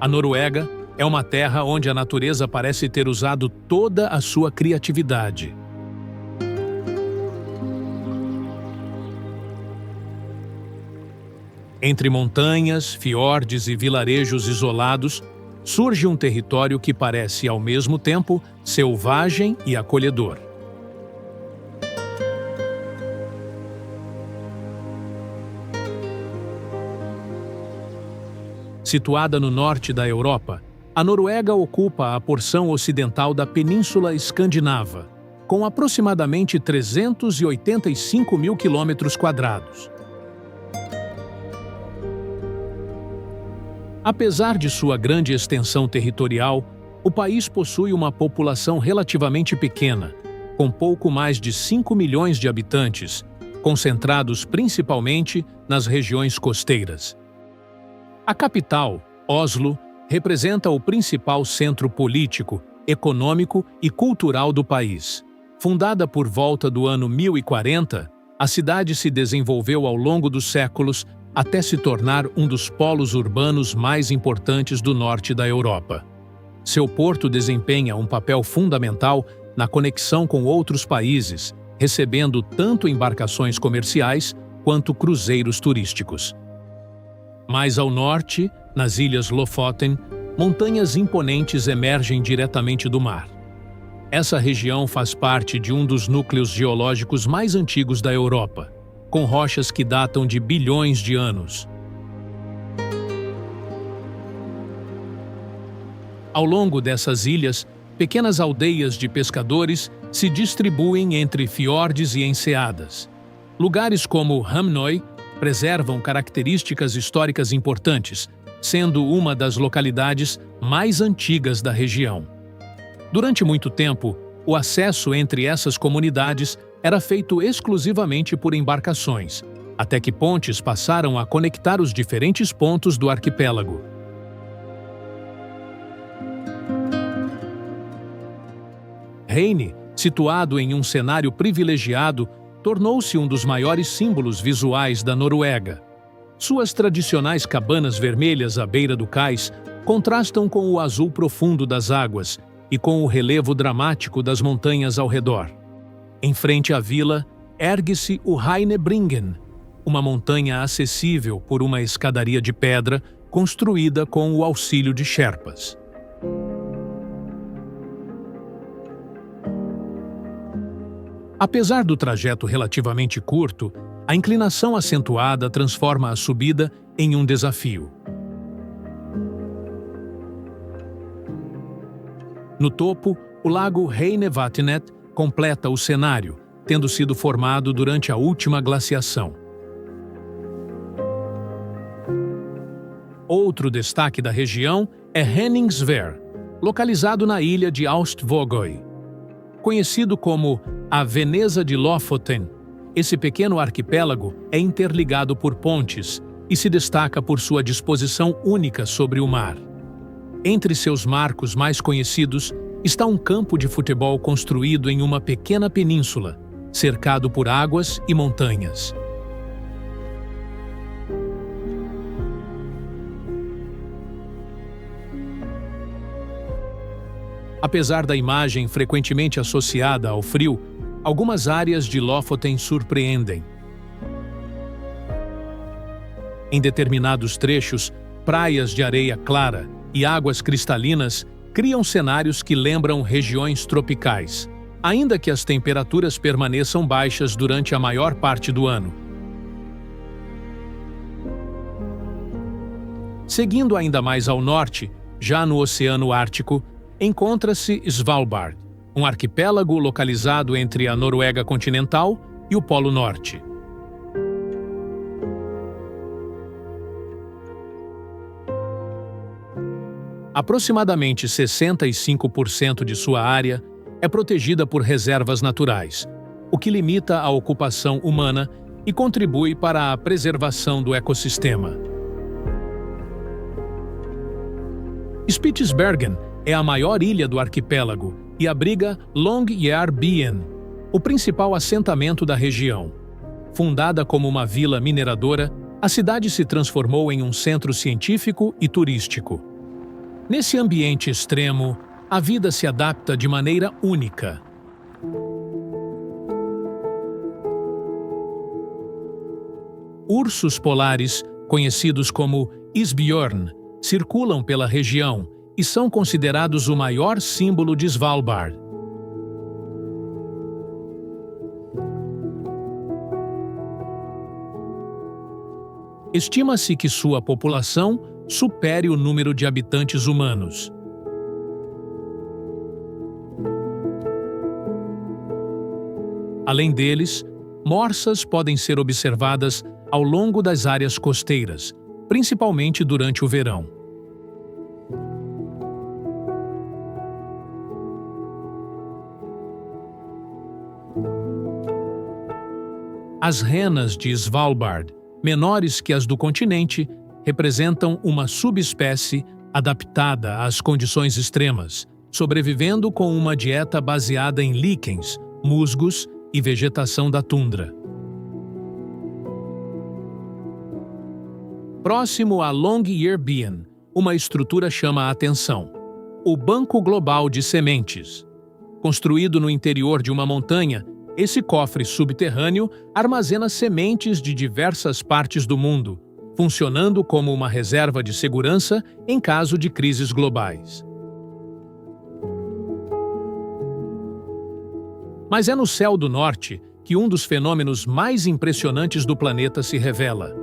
A Noruega é uma terra onde a natureza parece ter usado toda a sua criatividade. Entre montanhas, fiordes e vilarejos isolados, surge um território que parece, ao mesmo tempo, selvagem e acolhedor. Situada no norte da Europa, a Noruega ocupa a porção ocidental da Península Escandinava, com aproximadamente 385 mil quilômetros quadrados. Apesar de sua grande extensão territorial, o país possui uma população relativamente pequena, com pouco mais de 5 milhões de habitantes, concentrados principalmente nas regiões costeiras. A capital, Oslo, representa o principal centro político, econômico e cultural do país. Fundada por volta do ano 1040, a cidade se desenvolveu ao longo dos séculos até se tornar um dos polos urbanos mais importantes do norte da Europa. Seu porto desempenha um papel fundamental na conexão com outros países, recebendo tanto embarcações comerciais quanto cruzeiros turísticos. Mais ao norte, nas ilhas Lofoten, montanhas imponentes emergem diretamente do mar. Essa região faz parte de um dos núcleos geológicos mais antigos da Europa, com rochas que datam de bilhões de anos. Ao longo dessas ilhas, pequenas aldeias de pescadores se distribuem entre fiordes e enseadas. Lugares como Hamnøy preservam características históricas importantes, sendo uma das localidades mais antigas da região. Durante muito tempo, o acesso entre essas comunidades era feito exclusivamente por embarcações, até que pontes passaram a conectar os diferentes pontos do arquipélago. Reine, situado em um cenário privilegiado, tornou-se um dos maiores símbolos visuais da Noruega. Suas tradicionais cabanas vermelhas à beira do cais contrastam com o azul profundo das águas e com o relevo dramático das montanhas ao redor. Em frente à vila, ergue-se o Heinebringen, uma montanha acessível por uma escadaria de pedra construída com o auxílio de sherpas. Apesar do trajeto relativamente curto, a inclinação acentuada transforma a subida em um desafio. No topo, o lago Heinevatnet completa o cenário, tendo sido formado durante a última glaciação. Outro destaque da região é Henningsvær, localizado na ilha de Aust-Vågøy. Conhecido como a Veneza de Lofoten, esse pequeno arquipélago é interligado por pontes e se destaca por sua disposição única sobre o mar. Entre seus marcos mais conhecidos está um campo de futebol construído em uma pequena península, cercado por águas e montanhas. Apesar da imagem frequentemente associada ao frio, algumas áreas de Lofoten surpreendem. Em determinados trechos, praias de areia clara e águas cristalinas criam cenários que lembram regiões tropicais, ainda que as temperaturas permaneçam baixas durante a maior parte do ano. Seguindo ainda mais ao norte, já no Oceano Ártico, encontra-se Svalbard, um arquipélago localizado entre a Noruega continental e o Polo Norte. Aproximadamente 65% de sua área é protegida por reservas naturais, o que limita a ocupação humana e contribui para a preservação do ecossistema. Spitsbergen é a maior ilha do arquipélago e abriga Longyearbyen, o principal assentamento da região. Fundada como uma vila mineradora, a cidade se transformou em um centro científico e turístico. Nesse ambiente extremo, a vida se adapta de maneira única. Ursos polares, conhecidos como isbjörn, circulam pela região e são considerados o maior símbolo de Svalbard. Estima-se que sua população supere o número de habitantes humanos. Além deles, morsas podem ser observadas ao longo das áreas costeiras, principalmente durante o verão. As renas de Svalbard, menores que as do continente, representam uma subespécie adaptada às condições extremas, sobrevivendo com uma dieta baseada em líquens, musgos e vegetação da tundra. Próximo a Longyearbyen, uma estrutura chama a atenção: o Banco Global de Sementes. Construído no interior de uma montanha, esse cofre subterrâneo armazena sementes de diversas partes do mundo, funcionando como uma reserva de segurança em caso de crises globais. Mas é no céu do norte que um dos fenômenos mais impressionantes do planeta se revela.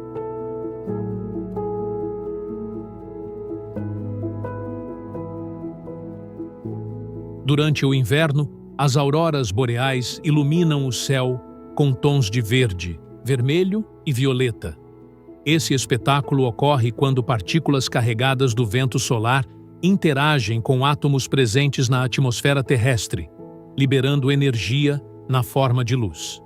Durante o inverno, as auroras boreais iluminam o céu com tons de verde, vermelho e violeta. Esse espetáculo ocorre quando partículas carregadas do vento solar interagem com átomos presentes na atmosfera terrestre, liberando energia na forma de luz.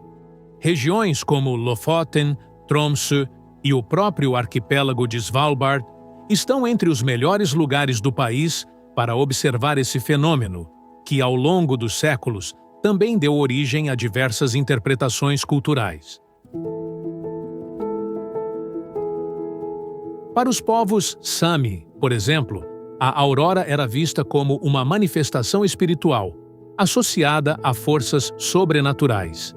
Regiões como Lofoten, Tromsø e o próprio arquipélago de Svalbard estão entre os melhores lugares do país para observar esse fenômeno, que ao longo dos séculos também deu origem a diversas interpretações culturais. Para os povos Sami, por exemplo, a aurora era vista como uma manifestação espiritual, associada a forças sobrenaturais.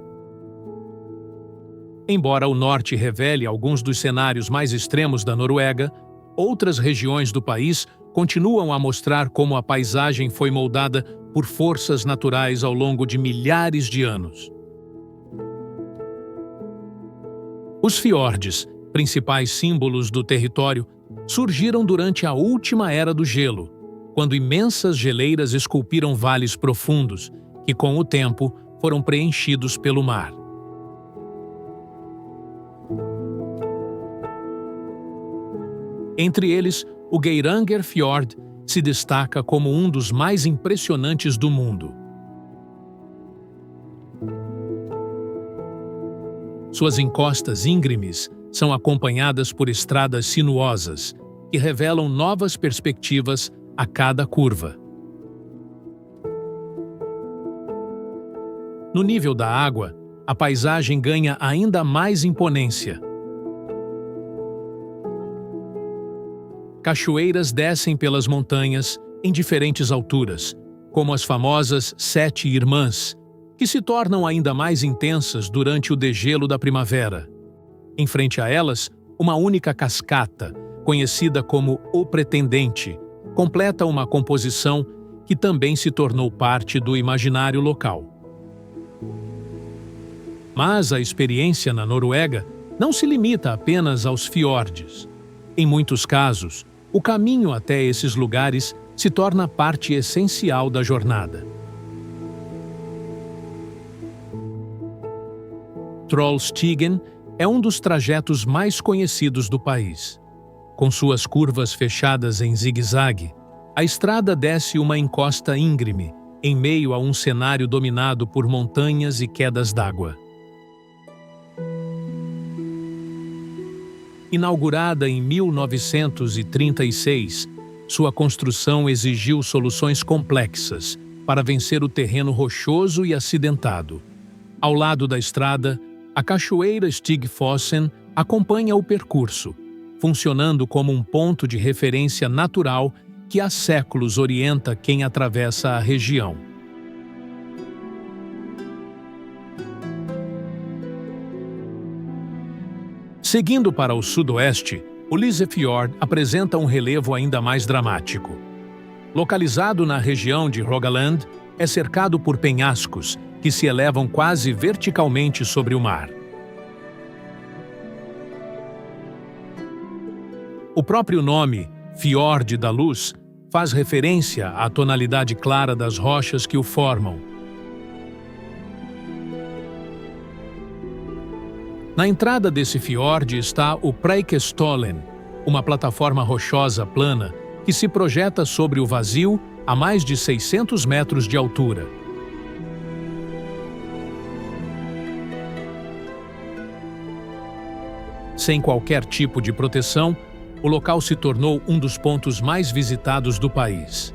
Embora o norte revele alguns dos cenários mais extremos da Noruega, outras regiões do país continuam a mostrar como a paisagem foi moldada por forças naturais ao longo de milhares de anos. Os fiordes, principais símbolos do território, surgiram durante a última era do gelo, quando imensas geleiras esculpiram vales profundos, que com o tempo foram preenchidos pelo mar. Entre eles, o Geiranger Fjord se destaca como um dos mais impressionantes do mundo. Suas encostas íngremes são acompanhadas por estradas sinuosas, que revelam novas perspectivas a cada curva. No nível da água, a paisagem ganha ainda mais imponência. Cachoeiras descem pelas montanhas em diferentes alturas, como as famosas Sete Irmãs, que se tornam ainda mais intensas durante o degelo da primavera. Em frente a elas, uma única cascata, conhecida como O Pretendente, completa uma composição que também se tornou parte do imaginário local. Mas a experiência na Noruega não se limita apenas aos fiordes. Em muitos casos, o caminho até esses lugares se torna parte essencial da jornada. Trollstigen é um dos trajetos mais conhecidos do país. Com suas curvas fechadas em zigue-zague, a estrada desce uma encosta íngreme, em meio a um cenário dominado por montanhas e quedas d'água. Inaugurada em 1936, sua construção exigiu soluções complexas para vencer o terreno rochoso e acidentado. Ao lado da estrada, a cachoeira Stigfossen acompanha o percurso, funcionando como um ponto de referência natural que há séculos orienta quem atravessa a região. Seguindo para o sudoeste, o Lysefjord apresenta um relevo ainda mais dramático. Localizado na região de Rogaland, é cercado por penhascos que se elevam quase verticalmente sobre o mar. O próprio nome, Fiord da Luz, faz referência à tonalidade clara das rochas que o formam. Na entrada desse fiord está o Preikestolen, uma plataforma rochosa plana que se projeta sobre o vazio a mais de 600 metros de altura. Sem qualquer tipo de proteção, o local se tornou um dos pontos mais visitados do país.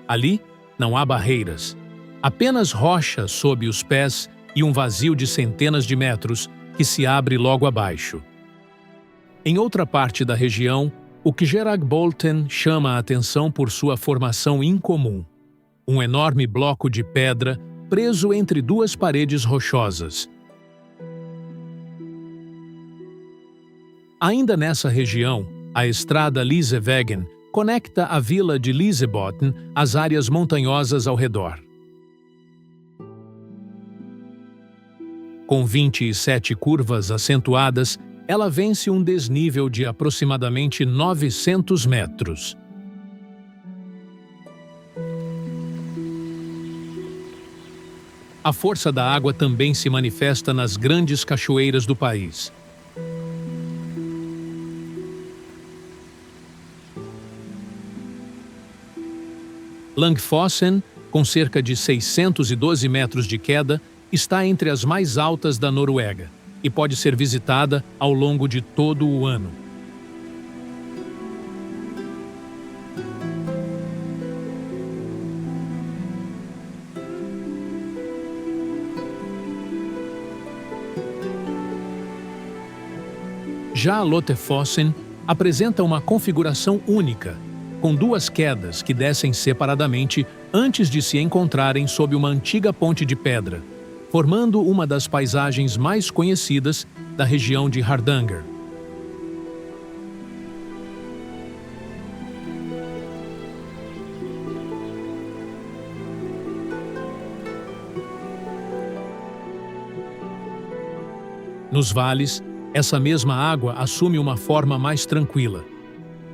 Ali, não há barreiras, apenas rocha sob os pés e um vazio de centenas de metros que se abre logo abaixo. Em outra parte da região, o Kjeragbolten chama a atenção por sua formação incomum. Um enorme bloco de pedra preso entre duas paredes rochosas. Ainda nessa região, a estrada Lysevegen conecta a vila de Lysebotn às áreas montanhosas ao redor. Com 27 curvas acentuadas, ela vence um desnível de aproximadamente 900 metros. A força da água também se manifesta nas grandes cachoeiras do país. Langfossen, com cerca de 612 metros de queda, está entre as mais altas da Noruega e pode ser visitada ao longo de todo o ano. Já Lotefossen apresenta uma configuração única, com duas quedas que descem separadamente antes de se encontrarem sob uma antiga ponte de pedra, formando uma das paisagens mais conhecidas da região de Hardanger. Nos vales, essa mesma água assume uma forma mais tranquila.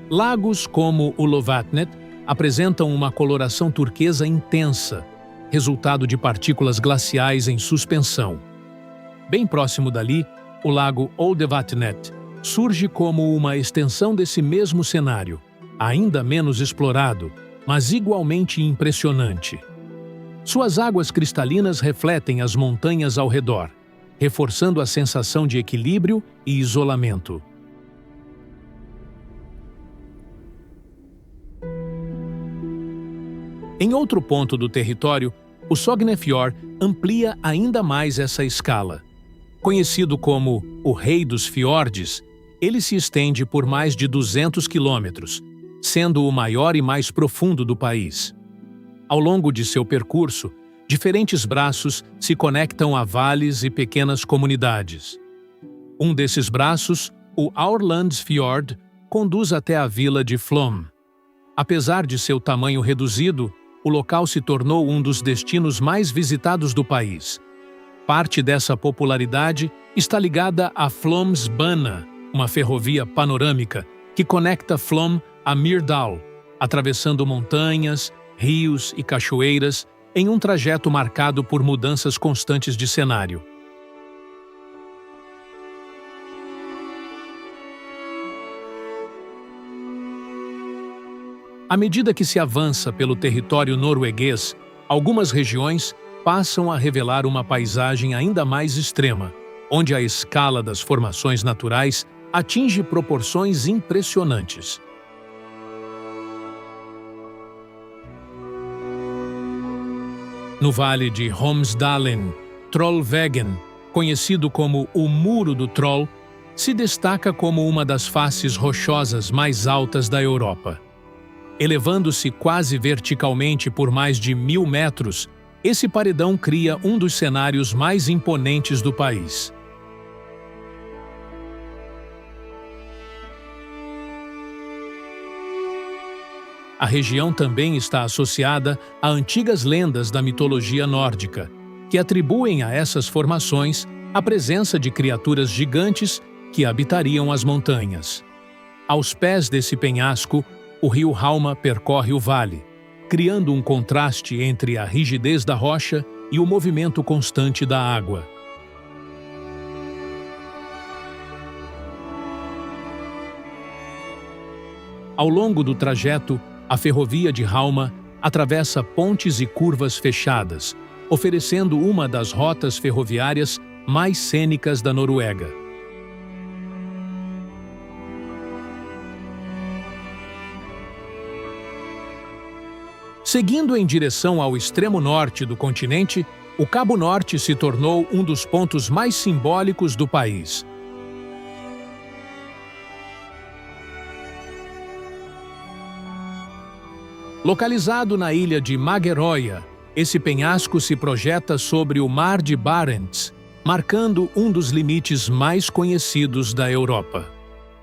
Lagos como o Lovatnet apresentam uma coloração turquesa intensa, resultado de partículas glaciais em suspensão. Bem próximo dali, o lago Oldevatnet surge como uma extensão desse mesmo cenário, ainda menos explorado, mas igualmente impressionante. Suas águas cristalinas refletem as montanhas ao redor, reforçando a sensação de equilíbrio e isolamento. Em outro ponto do território, o Sognefjord amplia ainda mais essa escala. Conhecido como o Rei dos Fiordes, ele se estende por mais de 200 quilômetros, sendo o maior e mais profundo do país. Ao longo de seu percurso, diferentes braços se conectam a vales e pequenas comunidades. Um desses braços, o Aurlandsfjord, conduz até a vila de Flåm. Apesar de seu tamanho reduzido, o local se tornou um dos destinos mais visitados do país. Parte dessa popularidade está ligada à Flåmsbana, uma ferrovia panorâmica que conecta Flåm a Myrdal, atravessando montanhas, rios e cachoeiras em um trajeto marcado por mudanças constantes de cenário. À medida que se avança pelo território norueguês, algumas regiões passam a revelar uma paisagem ainda mais extrema, onde a escala das formações naturais atinge proporções impressionantes. No vale de Homsdalen, Trollveggen, conhecido como o Muro do Troll, se destaca como uma das faces rochosas mais altas da Europa. Elevando-se quase verticalmente por mais de 1.000 metros, esse paredão cria um dos cenários mais imponentes do país. A região também está associada a antigas lendas da mitologia nórdica, que atribuem a essas formações a presença de criaturas gigantes que habitariam as montanhas. Aos pés desse penhasco, o rio Rauma percorre o vale, criando um contraste entre a rigidez da rocha e o movimento constante da água. Ao longo do trajeto, a ferrovia de Rauma atravessa pontes e curvas fechadas, oferecendo uma das rotas ferroviárias mais cênicas da Noruega. Seguindo em direção ao extremo norte do continente, o Cabo Norte se tornou um dos pontos mais simbólicos do país. Localizado na ilha de Mageroia, esse penhasco se projeta sobre o Mar de Barents, marcando um dos limites mais conhecidos da Europa.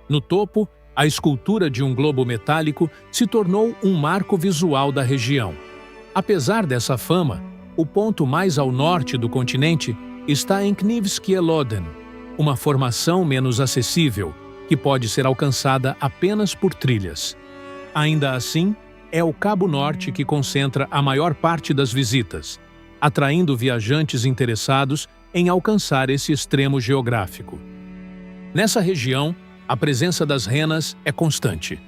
No topo, a escultura de um globo metálico se tornou um marco visual da região. Apesar dessa fama, o ponto mais ao norte do continente está em Knivskeloden, uma formação menos acessível, que pode ser alcançada apenas por trilhas. Ainda assim, é o Cabo Norte que concentra a maior parte das visitas, atraindo viajantes interessados em alcançar esse extremo geográfico. Nessa região, a presença das renas é constante.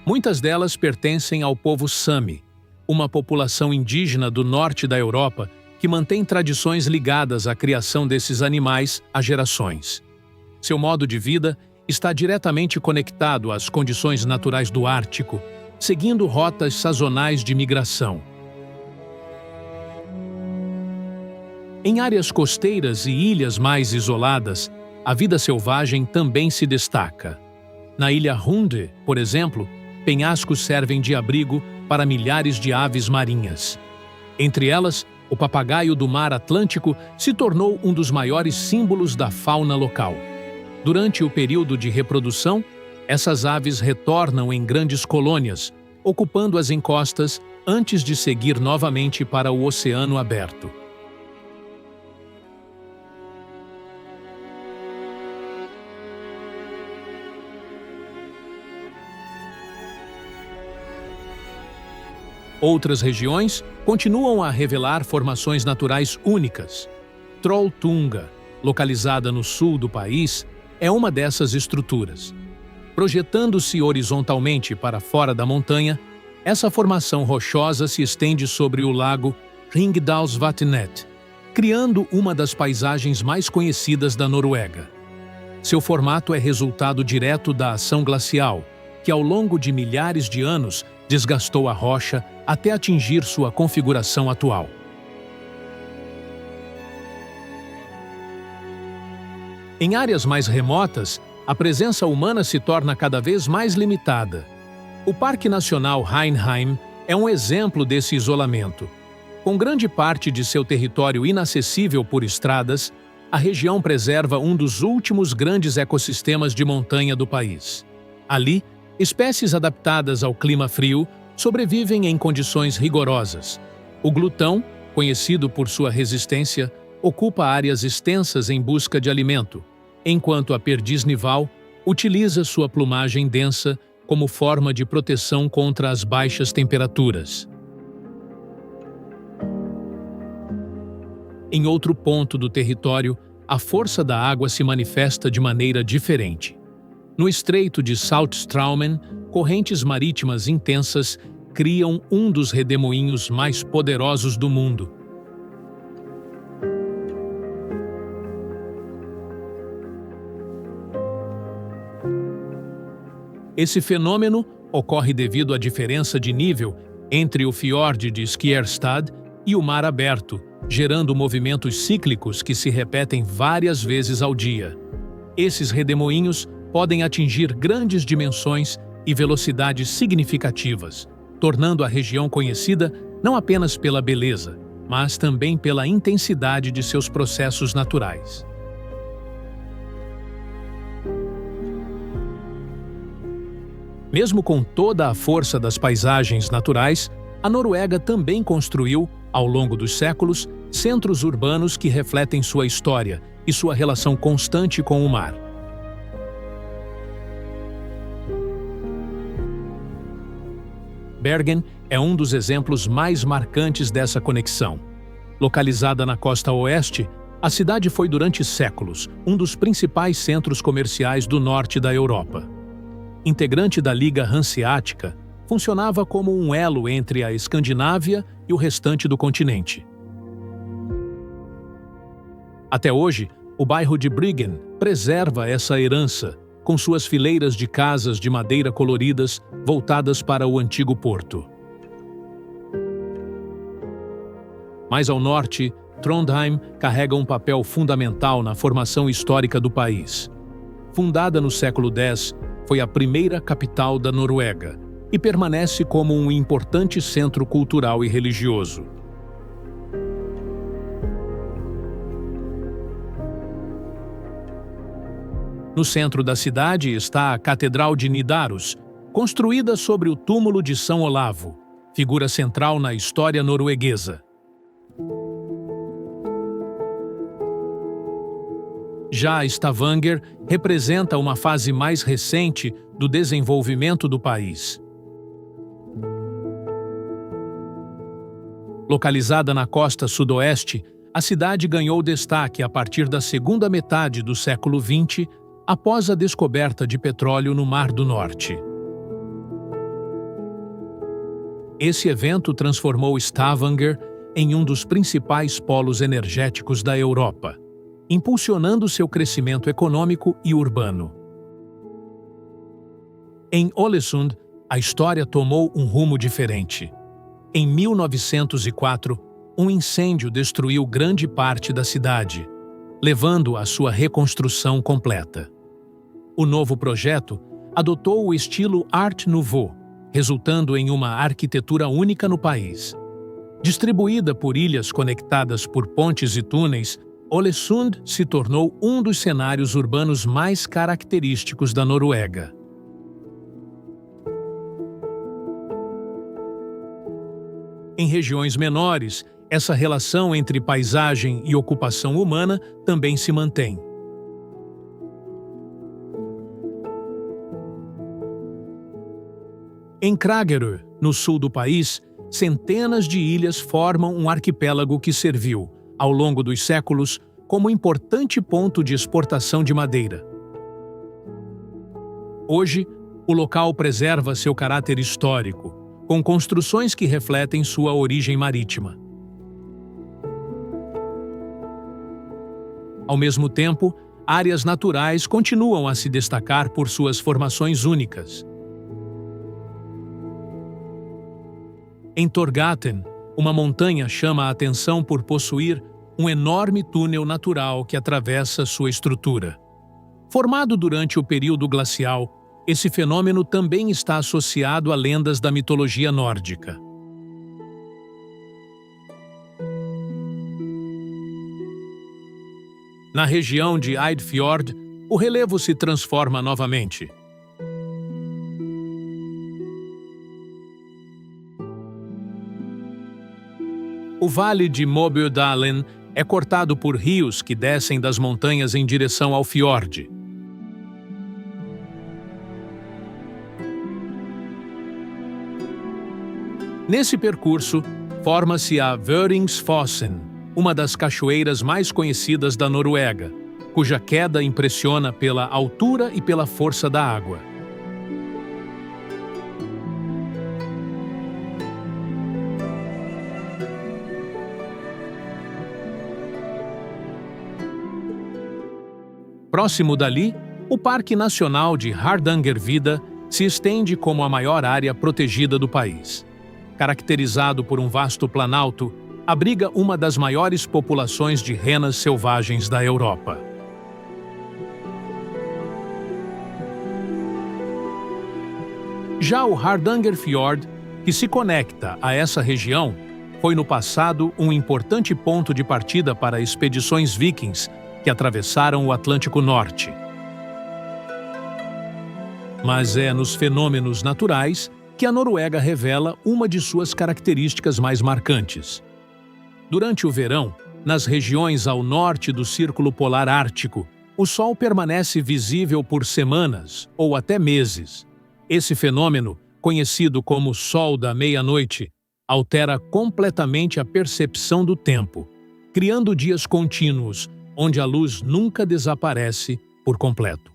Muitas delas pertencem ao povo Sami, uma população indígena do norte da Europa que mantém tradições ligadas à criação desses animais há gerações. Seu modo de vida está diretamente conectado às condições naturais do Ártico, seguindo rotas sazonais de migração. Em áreas costeiras e ilhas mais isoladas, a vida selvagem também se destaca. Na ilha Hunde, por exemplo, penhascos servem de abrigo para milhares de aves marinhas. Entre elas, o papagaio do mar Atlântico se tornou um dos maiores símbolos da fauna local. Durante o período de reprodução, essas aves retornam em grandes colônias, ocupando as encostas antes de seguir novamente para o oceano aberto. Outras regiões continuam a revelar formações naturais únicas. Trolltunga, localizada no sul do país, é uma dessas estruturas. Projetando-se horizontalmente para fora da montanha, essa formação rochosa se estende sobre o lago Ringdalsvatnet, criando uma das paisagens mais conhecidas da Noruega. Seu formato é resultado direto da ação glacial, que ao longo de milhares de anos desgastou a rocha até atingir sua configuração atual. Em áreas mais remotas, a presença humana se torna cada vez mais limitada. O Parque Nacional Heinheim é um exemplo desse isolamento. Com grande parte de seu território inacessível por estradas, a região preserva um dos últimos grandes ecossistemas de montanha do país. Ali, espécies adaptadas ao clima frio sobrevivem em condições rigorosas. O glutão, conhecido por sua resistência, ocupa áreas extensas em busca de alimento, enquanto a perdiz nival utiliza sua plumagem densa como forma de proteção contra as baixas temperaturas. Em outro ponto do território, a força da água se manifesta de maneira diferente. No estreito de Saltstraumen, correntes marítimas intensas criam um dos redemoinhos mais poderosos do mundo. Esse fenômeno ocorre devido à diferença de nível entre o fiord de Skjerstad e o mar aberto, gerando movimentos cíclicos que se repetem várias vezes ao dia. Esses redemoinhos podem atingir grandes dimensões e velocidades significativas, tornando a região conhecida não apenas pela beleza, mas também pela intensidade de seus processos naturais. Mesmo com toda a força das paisagens naturais, a Noruega também construiu, ao longo dos séculos, centros urbanos que refletem sua história e sua relação constante com o mar. Bergen é um dos exemplos mais marcantes dessa conexão. Localizada na costa oeste, a cidade foi durante séculos um dos principais centros comerciais do norte da Europa. Integrante da Liga Hanseática, funcionava como um elo entre a Escandinávia e o restante do continente. Até hoje, o bairro de Bryggen preserva essa herança, com suas fileiras de casas de madeira coloridas voltadas para o antigo porto. Mais ao norte, Trondheim carrega um papel fundamental na formação histórica do país. Fundada no século X, foi a primeira capital da Noruega e permanece como um importante centro cultural e religioso. No centro da cidade está a Catedral de Nidaros, construída sobre o túmulo de São Olavo, figura central na história norueguesa. Já Stavanger representa uma fase mais recente do desenvolvimento do país. Localizada na costa sudoeste, a cidade ganhou destaque a partir da segunda metade do século XX, após a descoberta de petróleo no Mar do Norte. Esse evento transformou Stavanger em um dos principais polos energéticos da Europa, impulsionando seu crescimento econômico e urbano. Em Ålesund, a história tomou um rumo diferente. Em 1904, um incêndio destruiu grande parte da cidade, levando à sua reconstrução completa. O novo projeto adotou o estilo Art Nouveau, resultando em uma arquitetura única no país. Distribuída por ilhas conectadas por pontes e túneis, Ålesund se tornou um dos cenários urbanos mais característicos da Noruega. Em regiões menores, essa relação entre paisagem e ocupação humana também se mantém. Em Kragerø, no sul do país, centenas de ilhas formam um arquipélago que serviu, ao longo dos séculos, como importante ponto de exportação de madeira. Hoje, o local preserva seu caráter histórico, com construções que refletem sua origem marítima. Ao mesmo tempo, áreas naturais continuam a se destacar por suas formações únicas. Em Torghatten, uma montanha chama a atenção por possuir um enorme túnel natural que atravessa sua estrutura. Formado durante o período glacial, esse fenômeno também está associado a lendas da mitologia nórdica. Na região de Eidfjord, o relevo se transforma novamente. O vale de Mobjødalen é cortado por rios que descem das montanhas em direção ao fiord. Nesse percurso, forma-se a Vøringsfossen, uma das cachoeiras mais conhecidas da Noruega, cuja queda impressiona pela altura e pela força da água. Próximo dali, o Parque Nacional de Hardangervidda se estende como a maior área protegida do país. Caracterizado por um vasto planalto, abriga uma das maiores populações de renas selvagens da Europa. Já o Hardangerfjord, que se conecta a essa região, foi no passado um importante ponto de partida para expedições vikings que atravessaram o Atlântico Norte. Mas é nos fenômenos naturais que a Noruega revela uma de suas características mais marcantes. Durante o verão, nas regiões ao norte do Círculo Polar Ártico, o Sol permanece visível por semanas ou até meses. Esse fenômeno, conhecido como Sol da Meia-Noite, altera completamente a percepção do tempo, criando dias contínuos, onde a luz nunca desaparece por completo.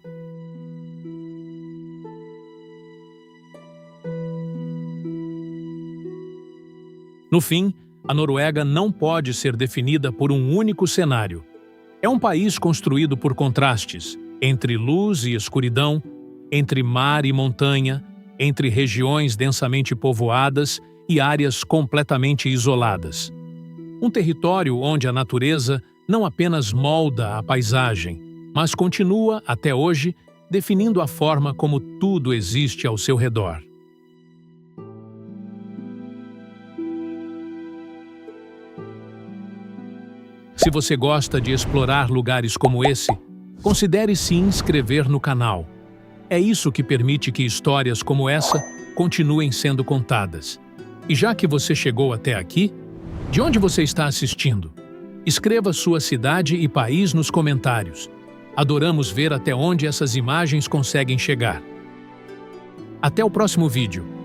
No fim, a Noruega não pode ser definida por um único cenário. É um país construído por contrastes, entre luz e escuridão, entre mar e montanha, entre regiões densamente povoadas e áreas completamente isoladas. Um território onde a natureza não apenas molda a paisagem, mas continua, até hoje, definindo a forma como tudo existe ao seu redor. Se você gosta de explorar lugares como esse, considere se inscrever no canal. É isso que permite que histórias como essa continuem sendo contadas. E já que você chegou até aqui, de onde você está assistindo? Escreva sua cidade e país nos comentários. Adoramos ver até onde essas imagens conseguem chegar. Até o próximo vídeo.